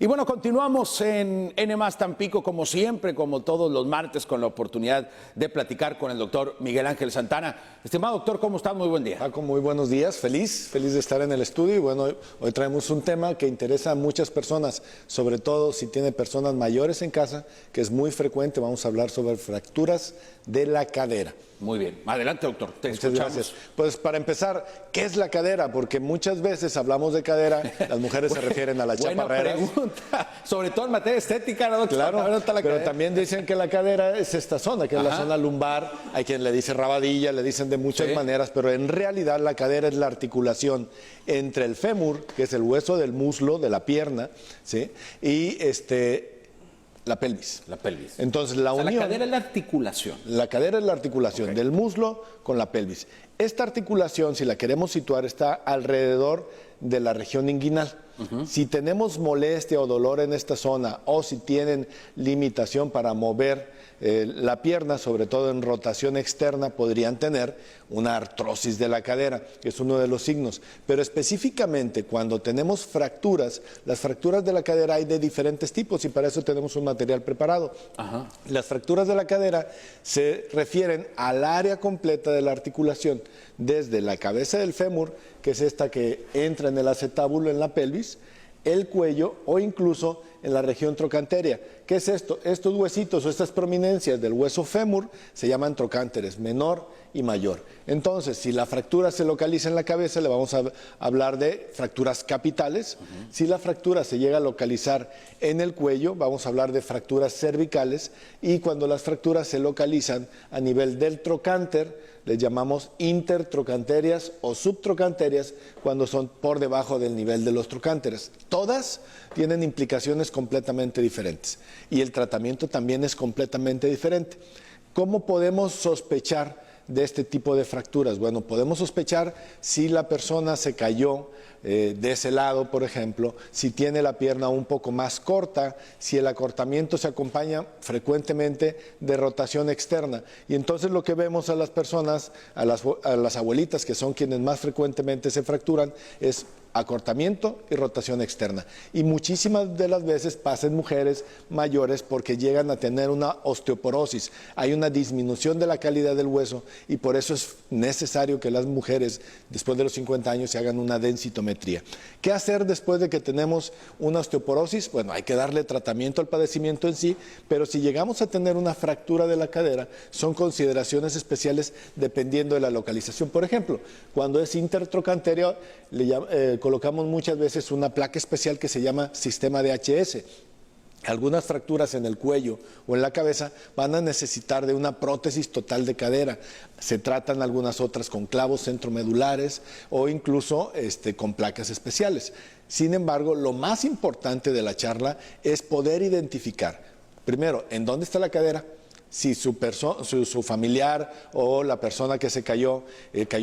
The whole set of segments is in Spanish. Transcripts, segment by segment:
Y bueno, continuamos en N+ Tampico, como siempre, como todos los martes, con la oportunidad de platicar con el doctor Miguel Ángel Santana. Estimado doctor, ¿cómo está? Muy buen día. Paco, muy buenos días. Feliz de estar en el estudio. Y bueno, hoy traemos un tema que interesa a muchas personas, sobre todo si tiene personas mayores en casa, que es muy frecuente. Vamos a hablar sobre fracturas de la cadera. Muy bien. Adelante, doctor. Te Muchas escuchamos. gracias. Pues para empezar, ¿qué es la cadera? Porque muchas veces hablamos de cadera, las mujeres se refieren a las chaparreras. Buena pregunta. Sobre todo en materia estética, ¿no, doctor? Claro, Ahora está la pero cadera. también dicen que la cadera es esta zona, que es la zona lumbar. Hay quien le dice rabadilla, le dicen de muchas maneras, pero en realidad la cadera es la articulación entre el fémur, que es el hueso del muslo, de la pierna, ¿sí? Y la pelvis. La pelvis. Entonces, la unión... La cadera es la articulación. La cadera es la articulación del muslo con la pelvis. Esta articulación, si la queremos situar, está alrededor de la región inguinal. Si tenemos molestia o dolor en esta zona, o si tienen limitación para mover la pierna, sobre todo en rotación externa, podrían tener una artrosis de la cadera, que es uno de los signos. Pero específicamente cuando tenemos fracturas, las fracturas de la cadera hay de diferentes tipos y para eso tenemos un material preparado. Las fracturas de la cadera se refieren al área completa de la articulación, desde la cabeza del fémur, que es esta que entra en el acetábulo en la pelvis, el cuello o incluso en la región trochanteria. ¿Qué es esto? Estos huesitos o estas prominencias del hueso fémur se llaman trocánteres, menor y mayor. Entonces, si la fractura se localiza en la cabeza, le vamos a hablar de fracturas capitales. Si la fractura se llega a localizar en el cuello, vamos a hablar de fracturas cervicales. Y cuando las fracturas se localizan a nivel del trocánter, les llamamos intertrocanterias o subtrocanterias cuando son por debajo del nivel de los trocánteres. Todas tienen implicaciones completamente diferentes y el tratamiento también es completamente diferente. ¿Cómo podemos sospechar de este tipo de fracturas? Bueno, podemos sospechar si la persona se cayó de ese lado, por ejemplo, si tiene la pierna un poco más corta, si el acortamiento se acompaña frecuentemente de rotación externa. Y entonces lo que vemos a las personas, a las abuelitas, que son quienes más frecuentemente se fracturan, es acortamiento y rotación externa. Y muchísimas de las veces pasa en mujeres mayores porque llegan a tener una osteoporosis. Hay una disminución de la calidad del hueso y por eso es necesario que las mujeres después de los 50 años se hagan una densitometría. ¿Qué hacer después de que tenemos una osteoporosis? Bueno, hay que darle tratamiento al padecimiento en sí, pero si llegamos a tener una fractura de la cadera, son consideraciones especiales dependiendo de la localización. Por ejemplo, cuando es intertrocanterio, colocamos muchas veces una placa especial que se llama sistema DHS. Algunas fracturas en el cuello o en la cabeza van a necesitar de una prótesis total de cadera. Se tratan algunas otras con clavos centromedulares o incluso con placas especiales. Sin embargo, lo más importante de la charla es poder identificar, primero, en dónde está la cadera. Si su familiar o la persona que se cayó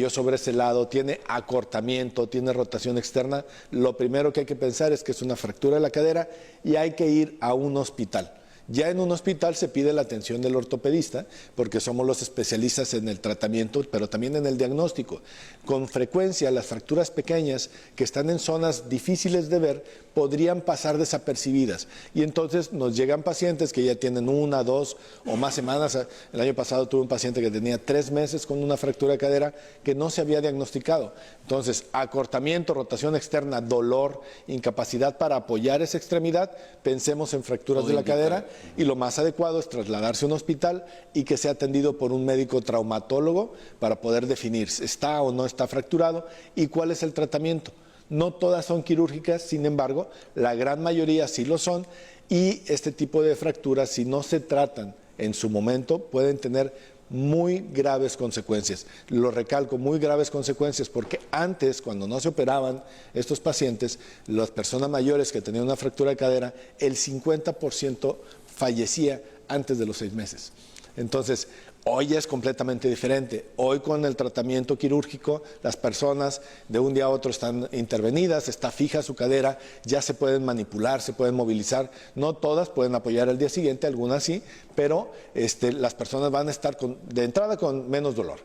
sobre ese lado, tiene acortamiento, tiene rotación externa, lo primero que hay que pensar es que es una fractura de la cadera y hay que ir a un hospital. Ya en un hospital se pide la atención del ortopedista, porque somos los especialistas en el tratamiento, pero también en el diagnóstico. Con frecuencia, las fracturas pequeñas que están en zonas difíciles de ver podrían pasar desapercibidas. Y entonces nos llegan pacientes que ya tienen 1, 2 o más semanas. El año pasado tuve un paciente que tenía 3 meses con una fractura de cadera que no se había diagnosticado. Entonces, acortamiento, rotación externa, dolor, incapacidad para apoyar esa extremidad, pensemos en fracturas de la cadera. Y lo más adecuado es trasladarse a un hospital y que sea atendido por un médico traumatólogo para poder definir si está o no está fracturado y cuál es el tratamiento. No todas son quirúrgicas, sin embargo, la gran mayoría sí lo son y este tipo de fracturas, si no se tratan en su momento, pueden tener muy graves consecuencias. Lo recalco, muy graves consecuencias, porque antes, cuando no se operaban estos pacientes, las personas mayores que tenían una fractura de cadera, el 50% fallecía antes de los 6 meses. Entonces, hoy ya es completamente diferente. Hoy con el tratamiento quirúrgico, las personas de un día a otro están intervenidas, está fija su cadera, ya se pueden manipular, se pueden movilizar. No todas pueden apoyar al día siguiente, algunas sí, pero las personas van a estar de entrada con menos dolor.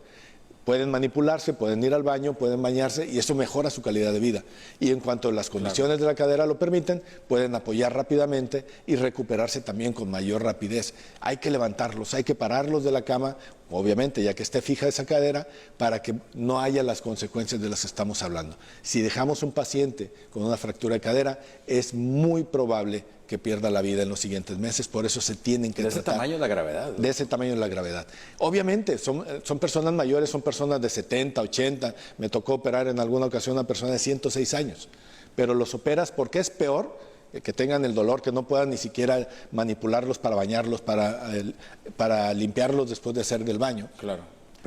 pueden manipularse, pueden ir al baño, pueden bañarse y eso mejora su calidad de vida. Y en cuanto las condiciones de la cadera lo permiten, pueden apoyar rápidamente y recuperarse también con mayor rapidez. Hay que levantarlos, hay que pararlos de la cama, obviamente, ya que esté fija esa cadera, para que no haya las consecuencias de las que estamos hablando. Si dejamos un paciente con una fractura de cadera, es muy probable que pierda la vida en los siguientes meses, por eso se tienen que tratar. ¿De ese tamaño es la gravedad? De ese tamaño es la gravedad. Obviamente, son personas mayores, son personas de 70, 80, me tocó operar en alguna ocasión a una persona de 106 años, pero los operas porque es peor que tengan el dolor, que no puedan ni siquiera manipularlos para bañarlos, para limpiarlos después de hacer del baño. Claro.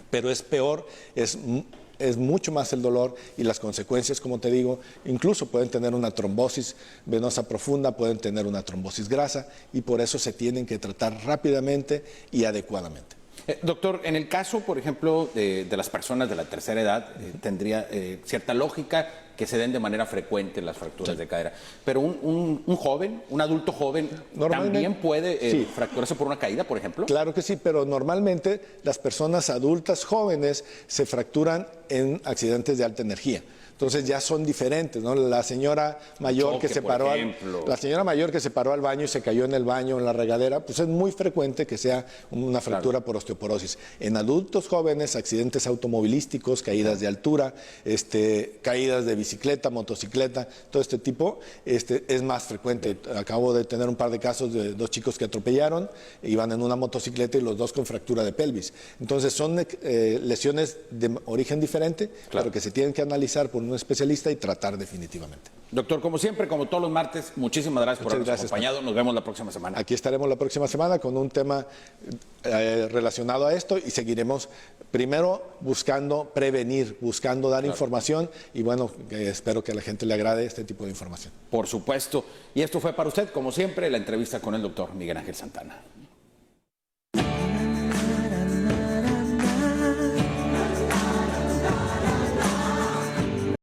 Pero es peor, es mucho más el dolor y las consecuencias, como te digo, incluso pueden tener una trombosis venosa profunda, pueden tener una trombosis grasa y por eso se tienen que tratar rápidamente y adecuadamente. Doctor, en el caso, por ejemplo, de las personas de la tercera edad, tendría cierta lógica que se den de manera frecuente las fracturas de cadera. Pero un joven, un adulto joven, ¿también puede fracturarse por una caída, por ejemplo? Claro que sí, pero normalmente las personas adultas jóvenes se fracturan en accidentes de alta energía. Entonces ya son diferentes, ¿no? La señora mayor que se paró al baño y se cayó en el baño, en la regadera, pues es muy frecuente que sea una fractura por osteoporosis. En adultos jóvenes, accidentes automovilísticos, caídas de altura, caídas de bicicleta, motocicleta, todo este tipo, es más frecuente. Acabo de tener un par de casos de 2 chicos que atropellaron, iban en una motocicleta y los 2 con fractura de pelvis. Entonces son lesiones de origen diferente, pero que se tienen que analizar por un especialista y tratar definitivamente. Doctor, como siempre, como todos los martes, muchísimas gracias por habernos acompañado. Nos vemos la próxima semana. Aquí estaremos la próxima semana con un tema relacionado a esto y seguiremos primero buscando prevenir, buscando dar información y bueno, espero que a la gente le agrade este tipo de información. Por supuesto. Y esto fue para usted, como siempre, la entrevista con el doctor Miguel Ángel Santana.